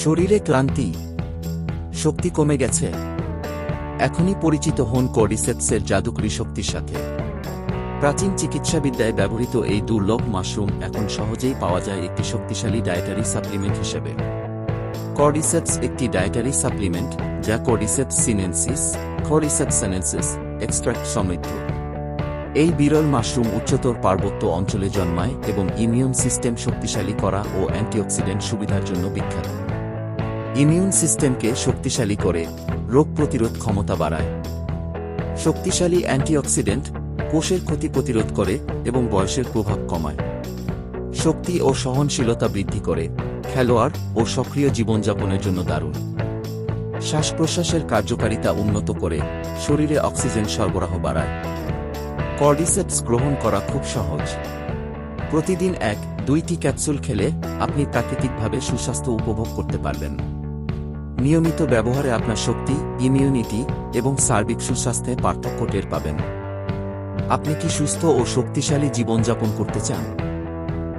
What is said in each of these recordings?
শরীরে ক্লান্তি, শক্তি কমে গেছে? এখনই পরিচিত হন কর্ডিসেপসের জাদুকরী শক্তির সাথে। প্রাচীন চিকিৎসাবিদ্যায় ব্যবহৃত এই দুর্লভ মাশরুম এখন সহজেই পাওয়া যায় একটি শক্তিশালী ডায়েটারি সাপ্লিমেন্ট হিসেবে। কর্ডিসেপস একটি ডায়েটারি সাপ্লিমেন্ট যা কর্ডিসেপস সিনেনসিস, কর্ডিসেপস সেনেন্সিস এক্সট্রাক্ট সমৃদ্ধ। এই বিরল মাশরুম উচ্চতর পার্বত্য অঞ্চলে জন্মায় এবং ইমিউন সিস্টেম শক্তিশালী করা ও অ্যান্টিঅক্সিডেন্ট সুবিধার জন্য বিখ্যাত। ইমিউন সিস্টেমকে শক্তিশালী করে রোগ প্রতিরোধ ক্ষমতা বাড়ায়। শক্তিশালী অ্যান্টিঅক্সিডেন্ট কোষের ক্ষতি প্রতিরোধ করে এবং বয়সের প্রভাব কমায়। শক্তি ও সহনশীলতা বৃদ্ধি করে, খেলোয়াড় ও সক্রিয় জীবনযাপনের জন্য দারুণ। শ্বাস প্রশ্বাসের কার্যকারিতা উন্নত করে, শরীরে অক্সিজেন সরবরাহ বাড়ায়। কর্ডিসেপস গ্রহণ করা খুব সহজ। প্রতিদিন 1-2টি ক্যাপসুল খেলে আপনি প্রাকৃতিকভাবে সুস্বাস্থ্য উপভোগ করতে পারবেন। নিয়মিত ব্যবহারে আপনার শক্তি, ইমিউনিটি এবং সার্বিক সুস্বাস্থ্যে পার্থক্য টের পাবেন। আপনি কি সুস্থ ও শক্তিশালী জীবনযাপন করতে চান?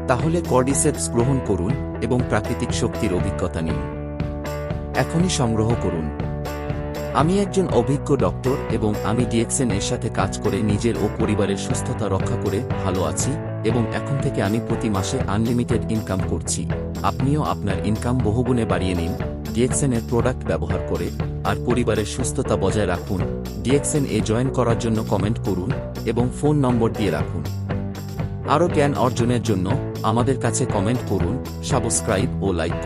তাহলে কর্ডিসেপস গ্রহণ করুন এবং প্রাকৃতিক শক্তির অভিজ্ঞতা নিন। এখনই সংগ্রহ করুন। আমি একজন অভিজ্ঞ ডক্টর এবং আমি ডিএক্সএন এর সাথে কাজ করে নিজের ও পরিবারের সুস্থতা রক্ষা করে ভালো আছি এবং এখন থেকে আমি প্রতি মাসে আনলিমিটেড ইনকাম করছি। আপনিও আপনার ইনকাম বহুগুণে বাড়িয়ে নিন ডিএক্সএন এর প্রোডাক্ট ব্যবহার করে আর পরিবারের সুস্থতা বজায় রাখুন। ডিএক্সএন এ জয়েন করার জন্য কমেন্ট করুন এবং ফোন নম্বর দিয়ে রাখুন। আরও জ্ঞান অর্জনের জন্য আমাদের কাছে কমেন্ট করুন, সাবস্ক্রাইব ও লাইক করুন।